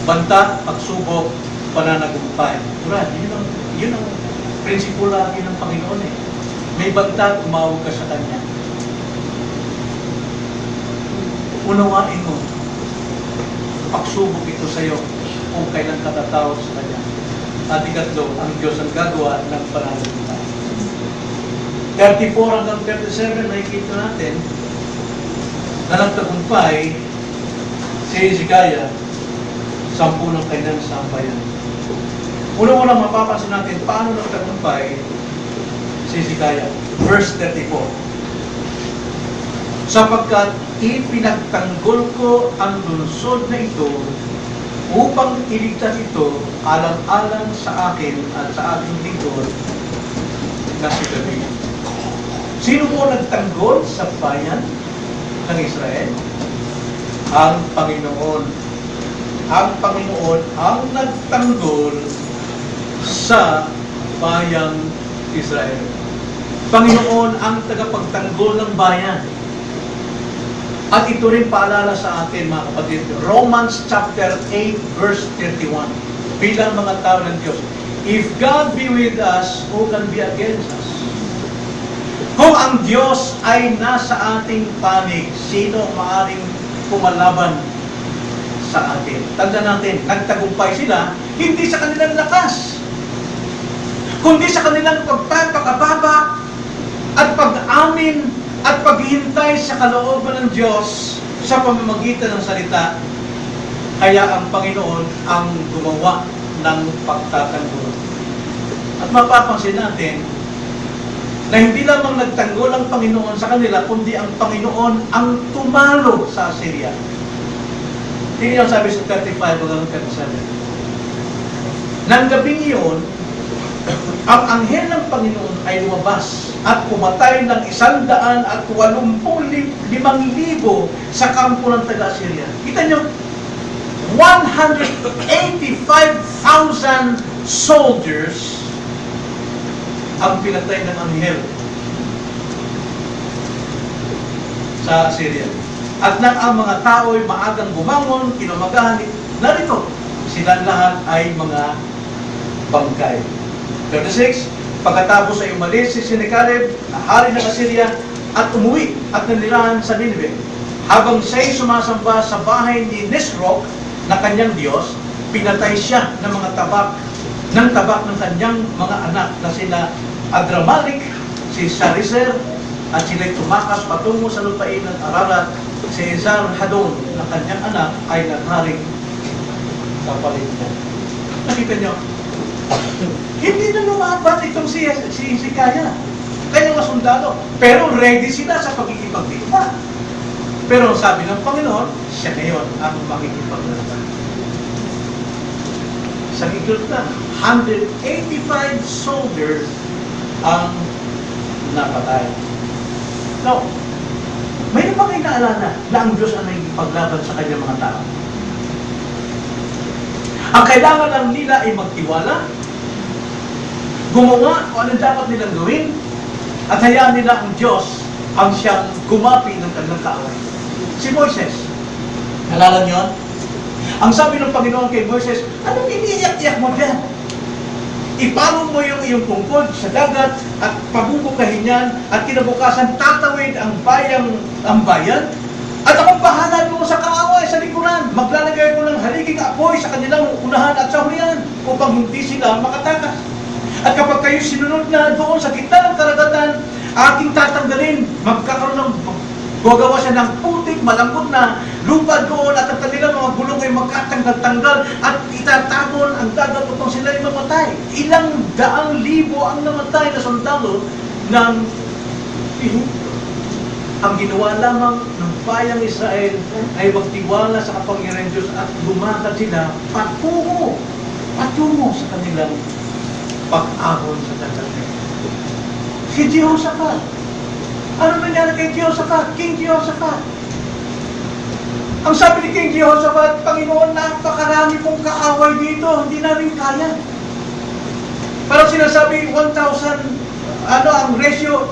Banta, pagsubok, pananagumpay. Turad, yun ang prinsipo lagi ng Panginoon eh. May banta, tumawag ka sa Kanya. Unawain mo, pagsubok ito sa iyo kung kailan ka tatawag sa Kanya. At ikatlo, ang Diyos ang gagawa ng pananagumpay. 34 hanggang 37, nakikita natin na nagtagumpay si Hezekiah, 10 ng kanyang sambayan. Una-una mapapansin natin paano nagtagumpay si Hezekiah. Verse 34. Sapagkat ipinagtanggol ko ang lungsod na ito upang iligtas ito alang-alang sa akin at sa aking lingkod na si David. Sino po nagtanggol sa bayan ng Israel? Ang Panginoon. Ang Panginoon ang nagtanggol sa bayang Israel. Panginoon ang tagapagtanggol ng bayan. At ito rin paalala sa atin, mga kapatid, Romans chapter 8 verse 31. Bilang mga tao ng Diyos, if God be with us, who can be against us? Kung ang Diyos ay nasa ating panig, sino maaaring pumalaban sa atin? Tanda natin, nagtagumpay sila, hindi sa kanilang lakas, kundi sa kanilang pagpapakababa at pag-amin at paghihintay sa kalooban ng Diyos sa pamamagitan ng salita. Kaya ang Panginoon ang gumawa ng pagtatanggol. At mapapansin natin na hindi lamang nagtanggol ang Panginoon sa kanila, kundi ang Panginoon ang tumalo sa Assyria. Tingnan ang sabi sa 35 hanggang 37. Nang gabing iyon, ang anghel ng Panginoon ay lumabas at pumatay ng 185,000 sa kampo ng taga-Assyria. Kita nyo, 185,000 soldiers ang pinatay ng anghel sa Assyria. At nang ang mga tao'y maagang bumangon, kinamagahan, narito, silang lahat ay mga bangkay. 36, pagkatapos ay umalis si Sennacherib, na hari ng Assyria, at umuwi at nanirahan sa Nineveh. Habang siya'y sumasamba sa bahay ni Nisroch na kanyang Diyos, pinatay siya ng mga tabak ng kanyang mga anak na sina Adramalik, si Sarezer, at sila'y tumakas patungo sa lupain ng Ararat. Si Esarhaddon na kanyang anak ay nagharing kapalit niya. Nakita niyo? Hindi na lumaban itong si Hezekiah, kanyang mga sundalo. Pero ready sila sa pagkikipagdigma. Pero sabi ng Panginoon, siya ngayon ang makikipaglaban. Sa higit na 185 soldiers ang napatay. No. Mayroon ba kayo naalala na ang Diyos ang nagpaglaban sa kanyang mga tao? Ang kailangan lang nila ay magtiwala, gumawa kung anong dapat nilang gawin, at hayaan nila ang Diyos ang siyang gumapi ng kanilang kaaway. Si Moises, nalala niyo? Ang sabi ng Panginoon kay Moises, anong iniiyak-iyak mo dyan? Ipalong mo yung iyong tungkod sa dagat at pabubukahin yan at kinabukasan tatawid ang bayan at akong bahala doon sa kaaway sa likuran. Maglalagay ko ng haliging apoy sa kanilang unahan at sa hulihan upang hindi sila makatakas. At kapag kayo sinunod na doon sa gitna ng karagatan, aking tatanggalin, magkakaroon ng gagawa siya ng putik, malambot na lupa doon at ang kanilang mga gulong ay magkatanggal-tanggal at itatapon ang dagat upang sila ay mamatay. Ilang daang libo ang namatay na sundalo ng Ehipto. Ang ginawa lamang ng bayang Israel ay magtiwala sa kapangyarihan Diyos at lumakad sila patungo sa kanilang pag-ahon sa dagat. Si Jehoshaphat, ano nangyari kay Jehoshaphat? King Jehoshaphat. Ang sabi ni King Jehoshaphat, Panginoon, napakarami pong kaaway dito, hindi namin kaya. Parang sinasabi, 1,000, ang ratio,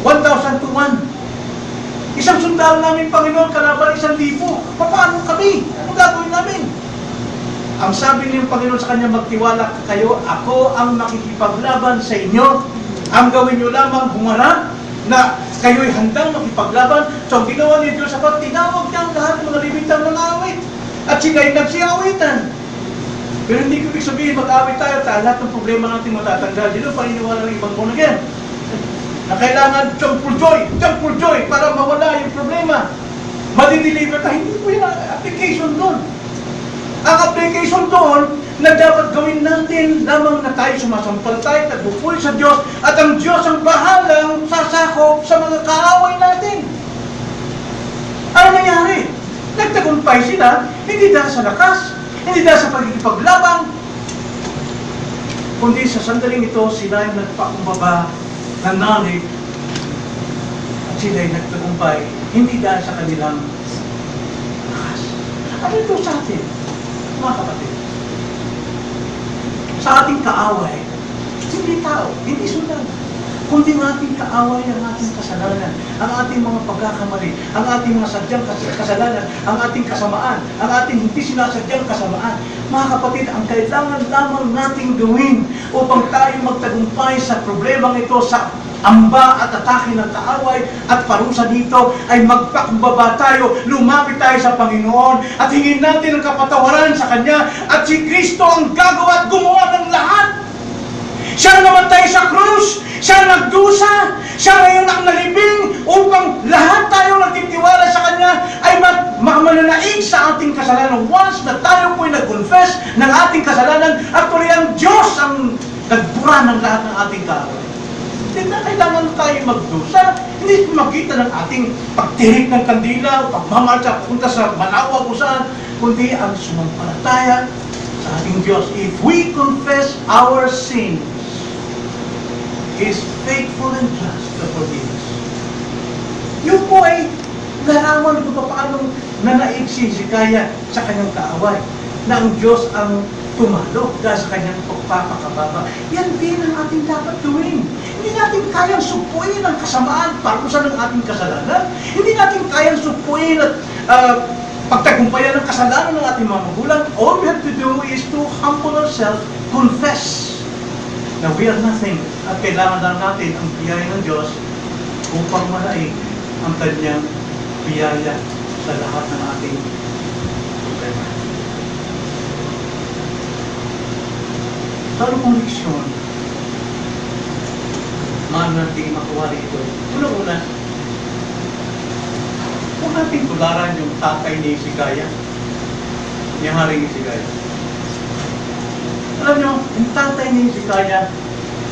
1,000 to 1. Isang sundalo namin, Panginoon, kalaban 1,000. Paano kami? Ano gagawin namin? Ang sabi ng Panginoon sa kanya, magtiwala kayo, ako ang makikipaglaban sa inyo. Ang gawin nyo lamang humarap na kayo'y handang makipaglaban. So, ang ginawa ni Diyos sapat, tinawag niya ang lahat ng mga libitang ng awit. At sila'y nagsiawitan. Pero hindi ko ibig sabihin, mag-awit tayo, lahat ng problema natin matatanggal. Dito, paniniwala ng ibang born again. Na kailangan jump for joy, para mawala yung problema. Madideliver ka, hindi po yung application doon. Ang application doon, na dapat gawin natin lamang na tayo sumasampalatay, nagbupuli sa Diyos, at ang Diyos ang bahalang sasakop sa mga kaaway natin. Ano nangyari? Nagtagumpay sila, hindi dahil sa lakas, hindi dahil sa pagkikipaglaban, kundi sa sandaling ito, sila ay nagpakumbaba, nanalig, at sila ay nagtagumpay, hindi dahil sa kanilang lakas. Ano ito sa atin, mga kapatid? Sa ating kaaway, hindi tao, hindi sundalo, kundi ang ating kaaway ang ating kasalanan, ang ating mga pagkakamali, ang ating mga sadyang kasalanan, ang ating kasamaan, ang ating hindi sinasadyang kasamaan. Mga kapatid, ang kailangan lamang nating gawin upang tayo magtagumpay sa problemang ito, sa amba at atake ng kaaway at parusa dito, ay magpakumbaba tayo, lumapit tayo sa Panginoon at hingin natin ang kapatawaran sa Kanya, at si Kristo ang gagawa at gumawa ng lahat. Siya namatay sa krus, siya nagdusa, siya ngayon ang nalibing upang lahat tayo nagtitiwala sa Kanya ay mananaig sa ating kasalanan. Once na tayo po'y nag-confess ng ating kasalanan, actually ang Diyos ang nagbura ng lahat ng ating kaaway. Hindi na kailangan tayo magdusa. Hindi makita ng ating pagtirik ng kandila, pagmamarcha, punta sa Manawa kung saan, kundi ang sumampalataya sa ating Diyos. If we confess our sins, He is faithful and just to forgive us. Yun po ay larawan kung paano nanaig si Hezekiah sa kanyang kaaway, na ang Diyos ang tumalo dahil sa kanyang pagpapakababa. Yan din ang ating dapat gawin. Hindi natin kayang supuin ang kasamaan parusa ng ating kasalanan. Hindi natin kayang supuin at pagtagumpayan ng kasalanan ng ating mga magulang. All we have to do is to humble ourselves, confess na we are nothing, at kailangan lang natin ang biyaya ng Diyos upang malaig ang kanyang biyaya sa lahat ng ating problema. Talo kong leksyon, mahal natin makuha rito. Una-una, huwag natin tularan yung tatay ni Hezekiah, ni Haring Hezekiah. Alam nyo, yung tatay ni Hezekiah,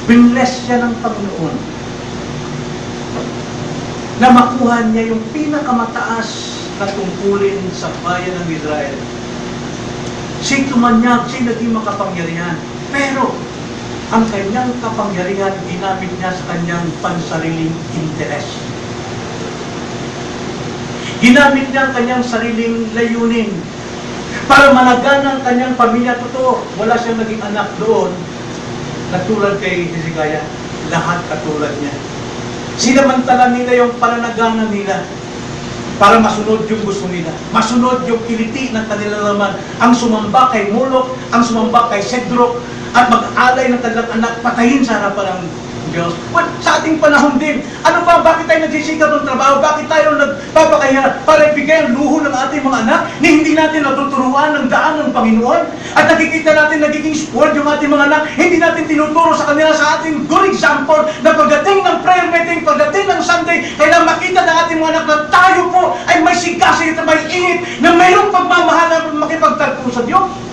binless siya ng Panginoon na makuha niya yung pinakamataas na tungkulin sa bayan ng Israel. Siya tumanyag, siya naging makapangyarihan. Pero, ang kanyang kapangyarihan, ginamit niya sa kanyang pansariling interes. Ginamit niya ang kanyang sariling layunin para managan ang kanyang pamilya. Totoo, wala siyang naging anak doon na tulad kay Hezekiah. Lahat katulad niya. Sinamantala nila yung pananaganan nila para masunod yung gusto nila. Masunod yung kiliti ng kanilang laman. Ang sumamba kay Moloch, ang sumamba kay Sedrok, at mag-alay ng kanilang anak, patayin sa harapan ng Diyos. Well, sa ating panahon din, ano ba, bakit tayo nagsisikap ng trabaho? Bakit tayo nagpapakahirap para ibigay ang luho ng ating mga anak na hindi natin natuturuan ng daan ng Panginoon? At nakikita natin nagiging spoiled yung ating mga anak, hindi natin tinuturo sa kanila sa ating good example na pagdating ng prayer meeting, pagdating ng Sunday, kailangan makita ng ating mga anak na tayo po ay may sigasig at may init na mayroong pagmamahal na makipagtagpo sa Diyos.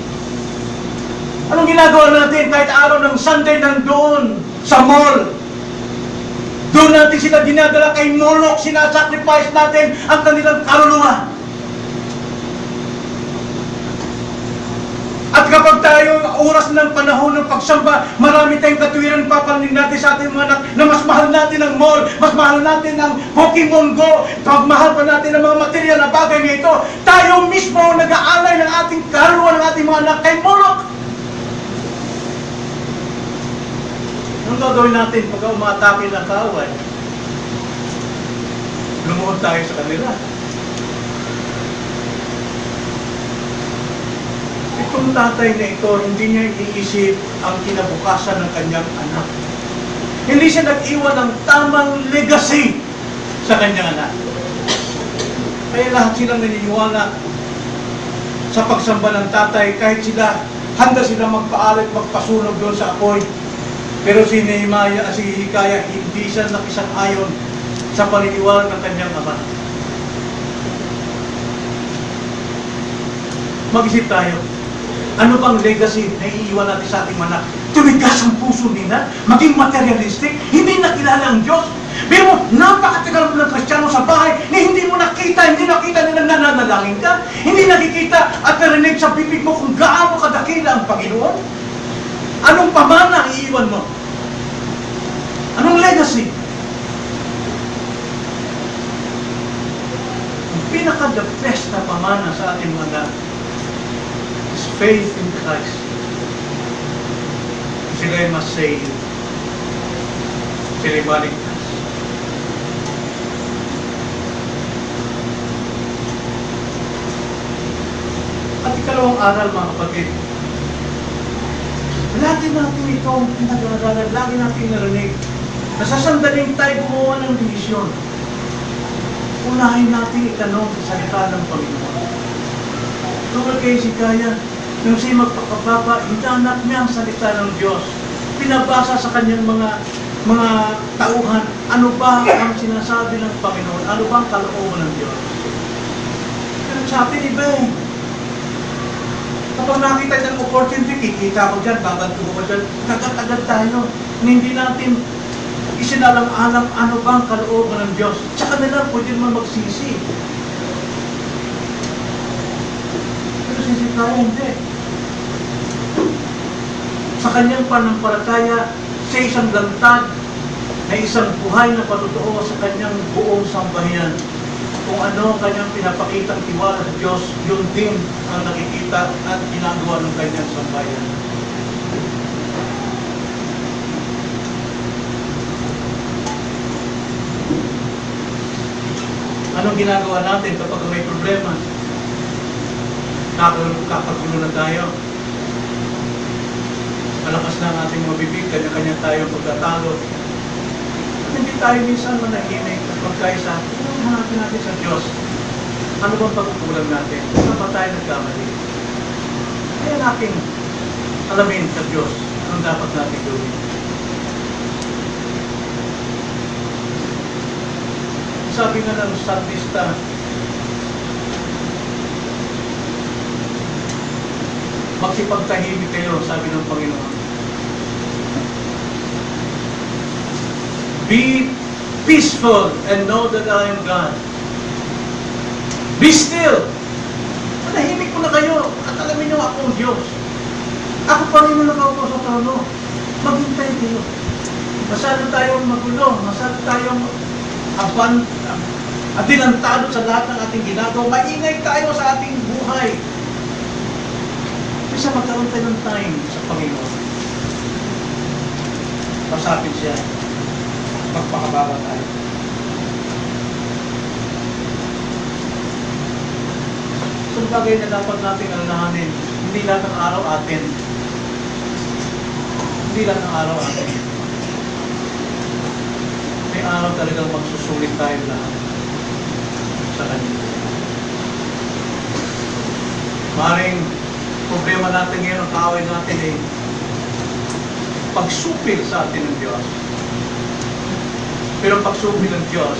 Anong ginagawa natin kahit araw ng Sunday nandoon sa mall? Doon natin sila dinadala kay Moloch, sinasacrifice natin ang kanilang kaluluwa. At kapag tayo oras ng panahon ng pagsamba, marami tayong katuwiran papanin natin sa ating mga anak na mas mahal natin ang mall, mas mahal natin ang Pokemon Go, pagmahal pa natin ang mga material na bagay nito. Tayo mismo nag-aalay ng ating kaluluwa ng ating mga anak kay Moloch. Anong gagawin natin pagka umatake ng kaaway? Lumuhod tayo sa kanila. Itong tatay na ito, hindi niya iniisip ang kinabukasan ng kanyang anak. Hindi siya nag-iwan ng tamang legacy sa kanyang anak. Kaya lahat silang naniniwala sa pagsamba ng tatay, kahit sila, handa sila magpaalit, magpasunog doon sa apoy. Pero si Nehemiah, si Hezekiah, hindi siya nakisang-ayon sa paniniwala ng kanyang ama. Mag-isip tayo, ano bang legacy na iiwan natin sa ating anak? Tumigas ang puso nila, maging materialistic, hindi nakilala ang Diyos. Pero mo, napakatagal mo ng Kristiyano sa bahay na hindi nakita nila nananalangin ka, hindi nakikita at narinig sa bibig mo kung gaano kadakila ang Panginoon. Anong pamana ang iiwan mo? Anong legacy? Ang pinaka-the best na pamana sa ating mga anak is faith in Christ. Sila'y masave. Sila'y baligtas. At ikalawang aral, mga kapatid, lagi natin itong pinag-aaralan, lagi natin narinig. Nasasandaling tayo gumawa ng desisyon. Unahin natin itanong sa salita ng Panginoon. Tulad kay Hezekiah, nung siya magpakababa, hinanap niya ang salita ng Diyos. Pinabasa sa kanyang mga tauhan, ano ba ang sinasabi ng Panginoon? Ano ba ang kalooban ng Diyos? Pero sa atin, iba eh. Kapag nakita ng opportunity, kikita ko dyan, babanto ko dyan, agad-agad tayo. Hindi natin isinalang-alang ano bang kalooban ng Diyos. Tsaka nila pwede naman magsisi. Pero sisi tayo, hindi. Sa kanyang pananampalataya, sa isang lantad, na isang buhay na patutuo sa kanyang buong sambahinan. Kung ano ang kanyang pinapakitang tiwala sa Diyos, yun din ang nakikita at ginagawa ng kanyang sambayan. Anong ginagawa natin kapag may problema? Kakagulo na tayo. Malakas na ang ating mga bibig, kanya-kanya tayong pagtatalo. Hindi tayo minsan manahimik at magkaisa. Ano hanapin natin sa Diyos? Ano bang pagkukulang natin? Ano ba tayo nagkamali? Kaya natin alamin sa Diyos anong dapat natin gawin. Sabi nga ng salmista, magsipagtahimik kayo, sabi ng Panginoon. Be peaceful and know that I am God. Be still. Manahimik mo na kayo at alamin niyo ako ang Diyos. Ako pa rin na nakaupo sa trono. Maghintay kayo. Masyado tayong magulo. Masyado tayong atinantado sa lahat ng ating ginagawa. Maingay tayo sa ating buhay. Kasi magkaroon tayo ng time sa Panginoon. Pasapin siya. Magpakababa tayo. So, bagay na dapat natin alalahanin, hindi lahat ng araw atin. Hindi lahat ng araw atin. May araw talagang magsusulit tayo lahat sa Kanya. Maring problema natin ngayon, ang kaaway natin ay pagsupil sa atin ng Diyos. Pero pagsupil ng Diyos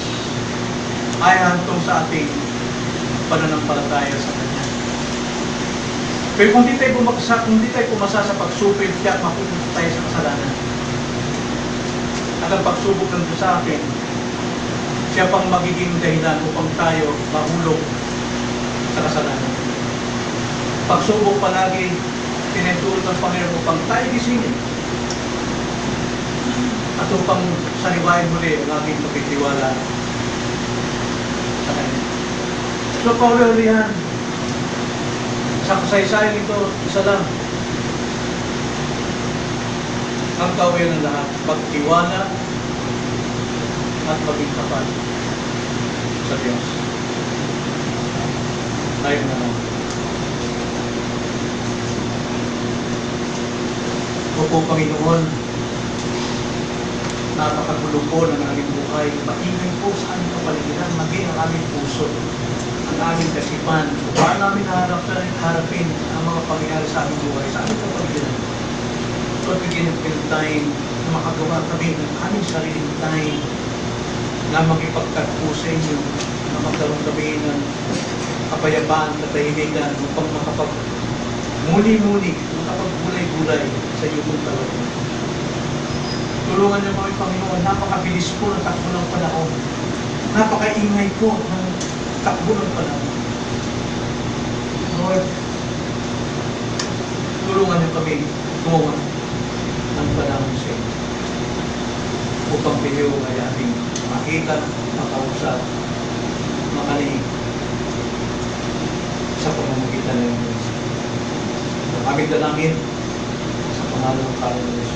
ay hantong sa ating pananampalataya sa Kanya. Pero kung di tayo pumasa sa pagsupil, kaya mapupunta tayo sa kasalanan. At ang pagsubok ng Diyos sa akin, siya pang magiging dahilan upang tayo mahulog sa kasalanan. Pagsubok palagi, tinutulot ng Panginoon upang tayo gisingin. At upang sariwain muli ang aking pagtitiwala sa Kanya. So, paulit-ulihan, sa kasaysayan ito, isa lang. Ang kawayan ng lahat, magtiwala at maging tapat sa Diyos. Tayo na lang. Opo, Panginoon, napakagulo po ng aming buhay. Maingay po sa aming kapaligiran, maging ang aming puso, ang aming kasipan. Paano namin harapin ang mga pangyayari sa aming buhay, sa aming kapaligiran. So, bigyan ng time na makagawa kami ng aming sariling time na magipagtagpo sa inyo, na magkaroon kami ng kapayapaan, katahimikan, upang muli-muli, makapaggulay-gulay sa iyo kong talaga. Tulungan niyo mga Panginoon, napakabilis po ng takbo ng panahon. Napakaingay po ng takbo ng panahon. Lord, tulungan niyo kami gumawa ng panahon sa inyo. Upang kayo ay ating makita, makausap, makalig sa pamamagitan ng Diyos. Ang aming dalangin sa pangalan ng Panginoon.